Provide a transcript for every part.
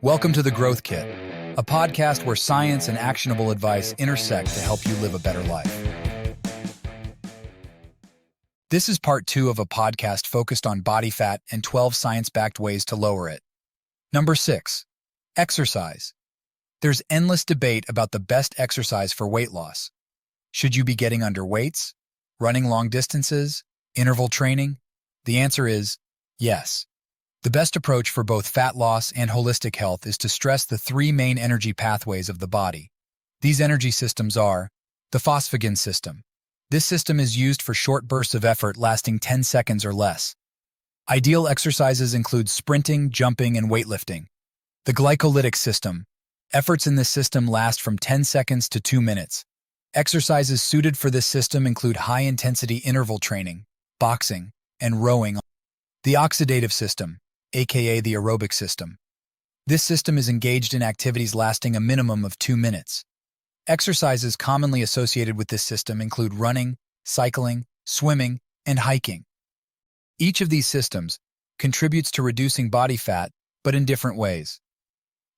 Welcome to The Growth Kit, a podcast where science and actionable advice intersect to help you live a better life. This is part 2 of a podcast focused on body fat and 12 science-backed ways to lower it. Number 6. Exercise. There's endless debate about the best exercise for weight loss. Should you be getting under weights, running long distances, interval training? The answer is yes. The best approach for both fat loss and holistic health is to stress the 3 main energy pathways of the body. These energy systems are the phosphagen system. This system is used for short bursts of effort lasting 10 seconds or less. Ideal exercises include sprinting, jumping, and weightlifting. The glycolytic system. Efforts in this system last from 10 seconds to 2 minutes. Exercises suited for this system include high-intensity interval training, boxing, and rowing. The oxidative system, aka the aerobic system. This system is engaged in activities lasting a minimum of 2 minutes. Exercises commonly associated with this system include running, cycling, swimming, and hiking. Each of these systems contributes to reducing body fat, but in different ways.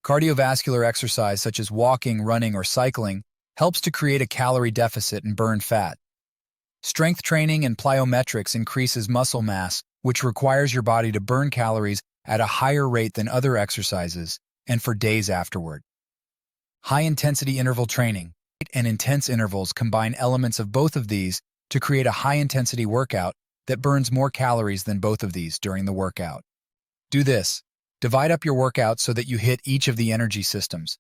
Cardiovascular exercise such as walking, running, or cycling helps to create a calorie deficit and burn fat. Strength training and plyometrics increases muscle mass, which requires your body to burn calories at a higher rate than other exercises and for days afterward. High-intensity interval training and intense intervals combine elements of both of these to create a high-intensity workout that burns more calories than both of these during the workout. Do this. Divide up your workout so that you hit each of the energy systems.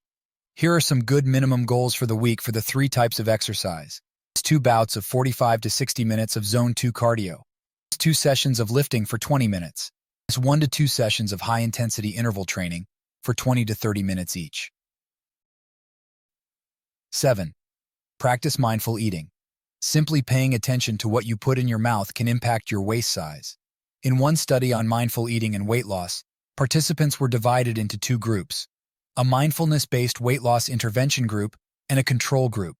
Here are some good minimum goals for the week for the 3 types of exercise. 2 bouts of 45 to 60 minutes of Zone 2 cardio. 2 sessions of lifting for 20 minutes. 1 to 2 sessions of high-intensity interval training for 20 to 30 minutes each. 7. Practice mindful eating. Simply paying attention to what you put in your mouth can impact your waist size. In one study on mindful eating and weight loss, participants were divided into 2 groups: a mindfulness-based weight loss intervention group and a control group.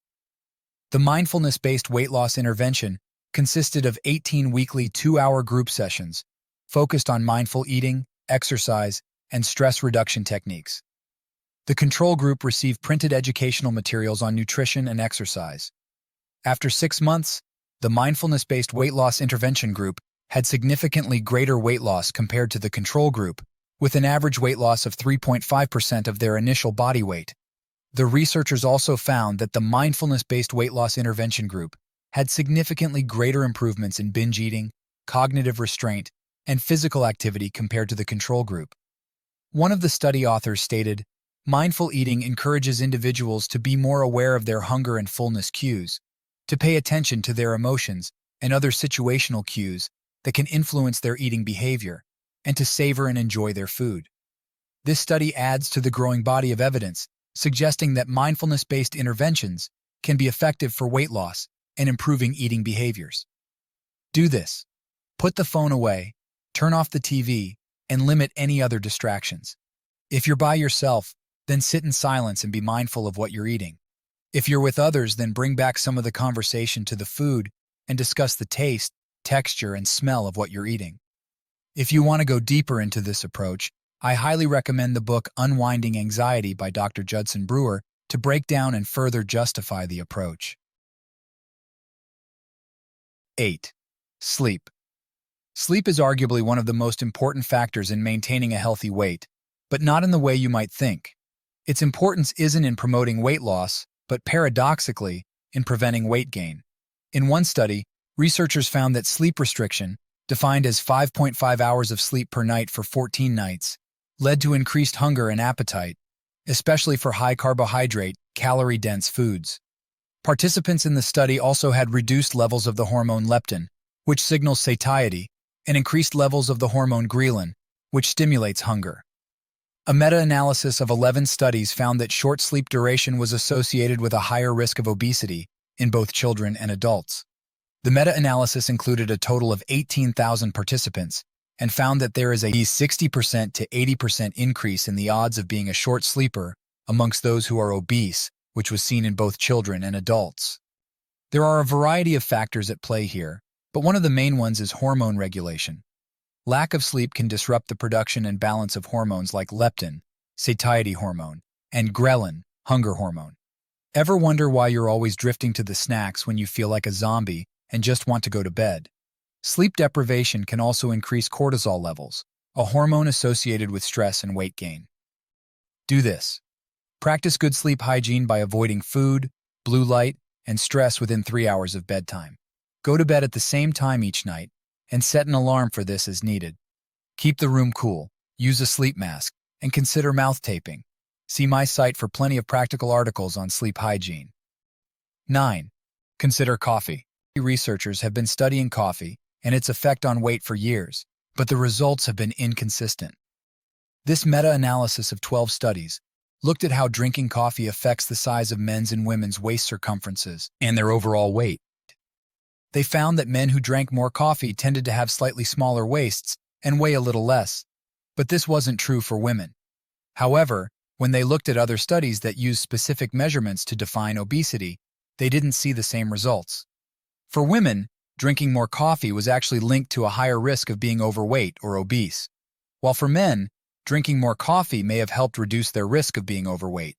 The mindfulness-based weight loss intervention consisted of 18 weekly 2-hour group sessions focused on mindful eating, exercise, and stress reduction techniques. The control group received printed educational materials on nutrition and exercise. After 6 months, the mindfulness-based weight loss intervention group had significantly greater weight loss compared to the control group, with an average weight loss of 3.5% of their initial body weight. The researchers also found that the mindfulness-based weight loss intervention group had significantly greater improvements in binge eating, cognitive restraint, and physical activity compared to the control group. One of the study authors stated, "Mindful eating encourages individuals to be more aware of their hunger and fullness cues, to pay attention to their emotions and other situational cues that can influence their eating behavior, and to savor and enjoy their food." This study adds to the growing body of evidence suggesting that mindfulness-based interventions can be effective for weight loss and improving eating behaviors. Do this. Put the phone away, turn off the TV, and limit any other distractions. If you're by yourself, then sit in silence and be mindful of what you're eating. If you're with others, then bring back some of the conversation to the food and discuss the taste, texture, and smell of what you're eating. If you want to go deeper into this approach, I highly recommend the book Unwinding Anxiety by Dr. Judson Brewer to break down and further justify the approach. 8. Sleep. Sleep is arguably one of the most important factors in maintaining a healthy weight, but not in the way you might think. Its importance isn't in promoting weight loss, but paradoxically, in preventing weight gain. In one study, researchers found that sleep restriction, defined as 5.5 hours of sleep per night for 14 nights, led to increased hunger and appetite, especially for high-carbohydrate, calorie-dense foods. Participants in the study also had reduced levels of the hormone leptin, which signals satiety, and increased levels of the hormone ghrelin, which stimulates hunger. A meta-analysis of 11 studies found that short sleep duration was associated with a higher risk of obesity in both children and adults. The meta-analysis included a total of 18,000 participants and found that there is a 60% to 80% increase in the odds of being a short sleeper amongst those who are obese, which was seen in both children and adults. There are a variety of factors at play here, but one of the main ones is hormone regulation. Lack of sleep can disrupt the production and balance of hormones like leptin, satiety hormone, and ghrelin, hunger hormone. Ever wonder why you're always drifting to the snacks when you feel like a zombie and just want to go to bed? Sleep deprivation can also increase cortisol levels, a hormone associated with stress and weight gain. Do this. Practice good sleep hygiene by avoiding food, blue light, and stress within 3 hours of bedtime. Go to bed at the same time each night, and set an alarm for this as needed. Keep the room cool, use a sleep mask, and consider mouth taping. See my site for plenty of practical articles on sleep hygiene. 9. Consider coffee. Researchers have been studying coffee and its effect on weight for years, but the results have been inconsistent. This meta-analysis of 12 studies looked at how drinking coffee affects the size of men's and women's waist circumferences and their overall weight. They found that men who drank more coffee tended to have slightly smaller waists and weigh a little less, but this wasn't true for women. However, when they looked at other studies that used specific measurements to define obesity, they didn't see the same results. For women, drinking more coffee was actually linked to a higher risk of being overweight or obese, while for men, drinking more coffee may have helped reduce their risk of being overweight.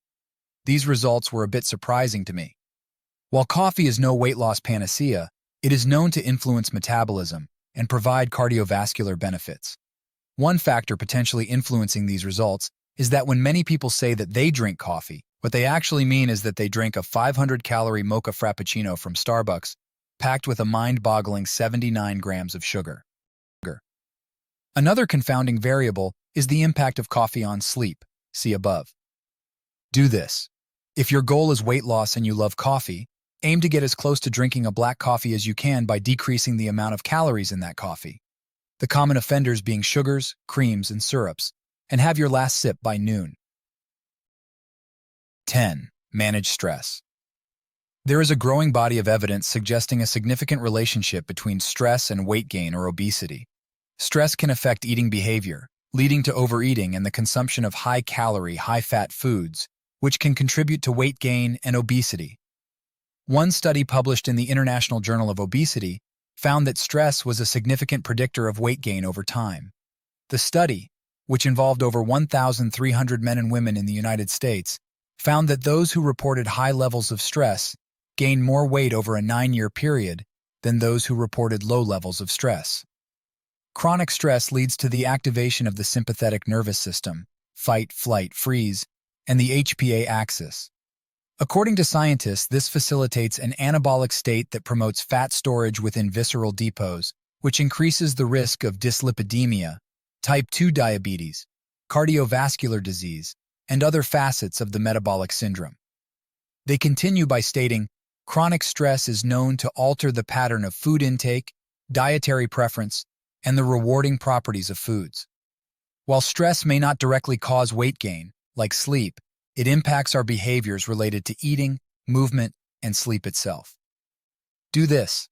These results were a bit surprising to me. While coffee is no weight loss panacea, it is known to influence metabolism and provide cardiovascular benefits. One factor potentially influencing these results is that when many people say that they drink coffee, what they actually mean is that they drink a 500-calorie mocha frappuccino from Starbucks, packed with a mind-boggling 79 grams of sugar. Another confounding variable is the impact of coffee on sleep, see above. Do this. If your goal is weight loss and you love coffee, aim to get as close to drinking a black coffee as you can by decreasing the amount of calories in that coffee, the common offenders being sugars, creams, and syrups, and have your last sip by noon. 10. Manage stress. There is a growing body of evidence suggesting a significant relationship between stress and weight gain or obesity. Stress can affect eating behavior, leading to overeating and the consumption of high-calorie, high-fat foods, which can contribute to weight gain and obesity. One study published in the International Journal of Obesity found that stress was a significant predictor of weight gain over time. The study, which involved over 1,300 men and women in the United States, found that those who reported high levels of stress gained more weight over a 9-year period than those who reported low levels of stress. Chronic stress leads to the activation of the sympathetic nervous system, fight, flight, freeze, and the HPA axis. According to scientists, this facilitates an anabolic state that promotes fat storage within visceral depots, which increases the risk of dyslipidemia, type 2 diabetes, cardiovascular disease, and other facets of the metabolic syndrome. They continue by stating, chronic stress is known to alter the pattern of food intake, dietary preference, and the rewarding properties of foods. While stress may not directly cause weight gain, like sleep, it impacts our behaviors related to eating, movement, and sleep itself. Do this.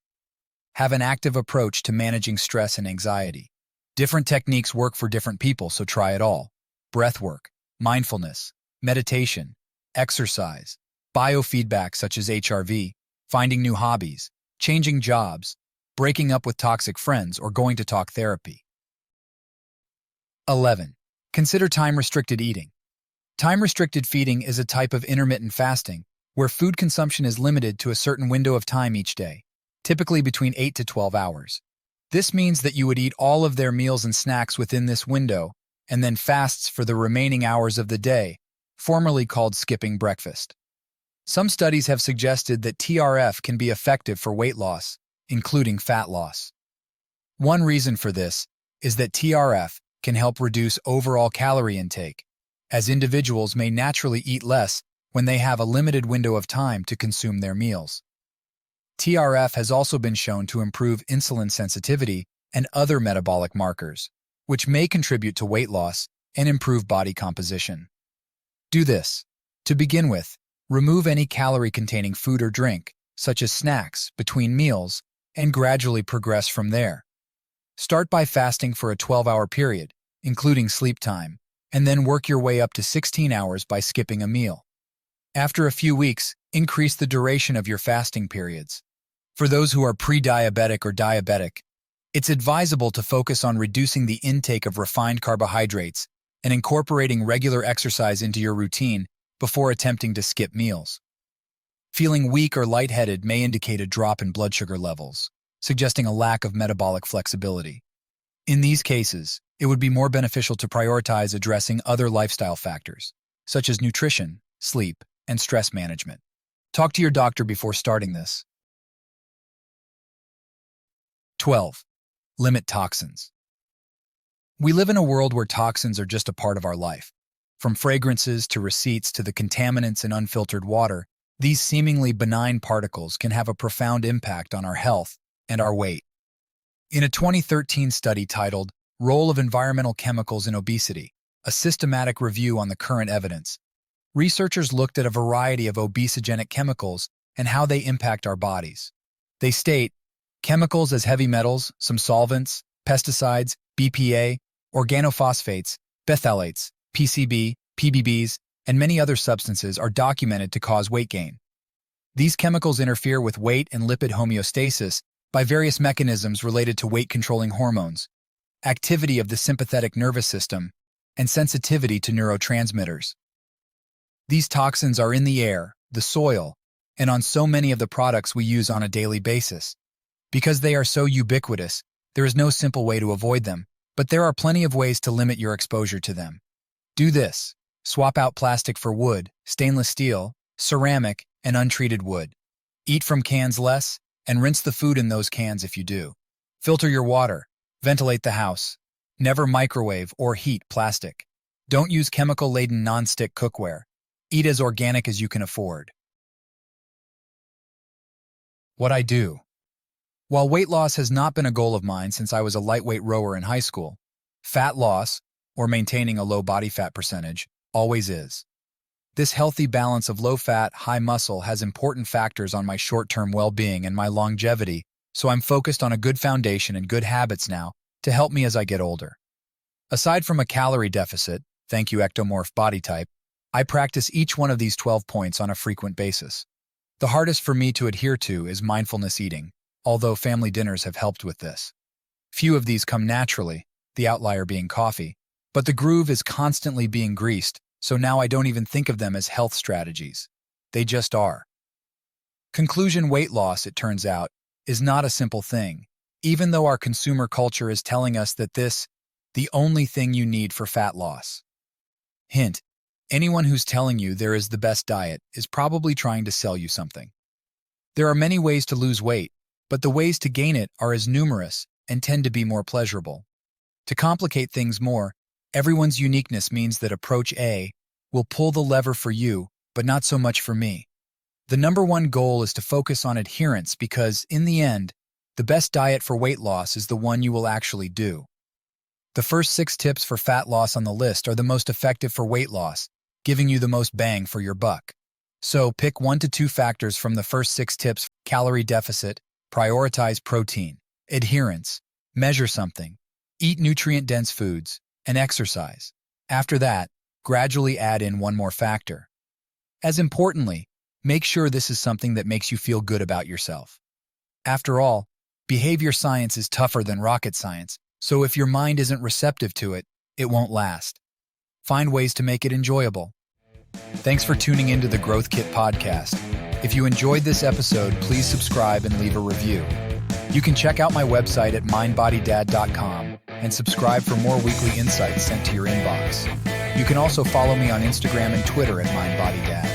Have an active approach to managing stress and anxiety. Different techniques work for different people, so try it all. Breathwork, mindfulness, meditation, exercise, biofeedback such as HRV, finding new hobbies, changing jobs, breaking up with toxic friends, or going to talk therapy. 11. Consider time-restricted eating. Time-restricted feeding is a type of intermittent fasting where food consumption is limited to a certain window of time each day, typically between 8 to 12 hours. This means that you would eat all of their meals and snacks within this window and then fasts for the remaining hours of the day, formerly called skipping breakfast. Some studies have suggested that TRF can be effective for weight loss, including fat loss. One reason for this is that TRF can help reduce overall calorie intake, as individuals may naturally eat less when they have a limited window of time to consume their meals. TRF has also been shown to improve insulin sensitivity and other metabolic markers, which may contribute to weight loss and improve body composition. Do this. To begin with, remove any calorie-containing food or drink, such as snacks, between meals, and gradually progress from there. Start by fasting for a 12-hour period, including sleep time, and then work your way up to 16 hours by skipping a meal. After a few weeks, increase the duration of your fasting periods. For those who are pre-diabetic or diabetic, it's advisable to focus on reducing the intake of refined carbohydrates and incorporating regular exercise into your routine before attempting to skip meals. Feeling weak or lightheaded may indicate a drop in blood sugar levels, suggesting a lack of metabolic flexibility. In these cases, it would be more beneficial to prioritize addressing other lifestyle factors, such as nutrition, sleep, and stress management. Talk to your doctor before starting this. 12. Limit toxins. We live in a world where toxins are just a part of our life. From fragrances to receipts to the contaminants in unfiltered water, these seemingly benign particles can have a profound impact on our health and our weight. In a 2013 study titled Role of Environmental Chemicals in Obesity, a systematic review on the current evidence, researchers looked at a variety of obesogenic chemicals and how they impact our bodies. They state, chemicals as heavy metals, some solvents, pesticides, BPA, organophosphates, phthalates, PCB, PBBs, and many other substances are documented to cause weight gain. These chemicals interfere with weight and lipid homeostasis by various mechanisms related to weight-controlling hormones, activity of the sympathetic nervous system, and sensitivity to neurotransmitters. These toxins are in the air, the soil, and on so many of the products we use on a daily basis. Because they are so ubiquitous, there is no simple way to avoid them, but there are plenty of ways to limit your exposure to them. Do this. Swap out plastic for wood, stainless steel, ceramic, and untreated wood. Eat from cans less, and rinse the food in those cans if you do. Filter your water. Ventilate the house. Never microwave or heat plastic. Don't use chemical-laden non-stick cookware. Eat as organic as you can afford. What I do. While weight loss has not been a goal of mine since I was a lightweight rower in high school, fat loss, or maintaining a low body fat percentage, always is. This healthy balance of low fat, high muscle has important factors on my short-term well-being and my longevity, so I'm focused on a good foundation and good habits now to help me as I get older. Aside from a calorie deficit, thank you ectomorph body type, I practice each one of these 12 points on a frequent basis. The hardest for me to adhere to is mindfulness eating, although family dinners have helped with this. Few of these come naturally, the outlier being coffee, but the groove is constantly being greased, so now I don't even think of them as health strategies. They just are. Conclusion: weight loss, it turns out, is not a simple thing, even though our consumer culture is telling us that the only thing you need for fat loss. Hint: anyone who's telling you there is the best diet is probably trying to sell you something. There are many ways to lose weight, but the ways to gain it are as numerous and tend to be more pleasurable. To complicate things more, everyone's uniqueness means that approach A will pull the lever for you, but not so much for me. The number one goal is to focus on adherence because, in the end, the best diet for weight loss is the one you will actually do. The first 6 tips for fat loss on the list are the most effective for weight loss, giving you the most bang for your buck. So pick 1 to 2 factors from the first 6 tips: calorie deficit, prioritize protein, adherence, measure something, eat nutrient-dense foods, and exercise. After that, gradually add in 1 more factor. As importantly, make sure this is something that makes you feel good about yourself. After all, behavior science is tougher than rocket science, so if your mind isn't receptive to it, it won't last. Find ways to make it enjoyable. Thanks for tuning into the Growth Kit podcast. If you enjoyed this episode, please subscribe and leave a review. You can check out my website at mindbodydad.com and subscribe for more weekly insights sent to your inbox. You can also follow me on Instagram and Twitter at mindbodydad.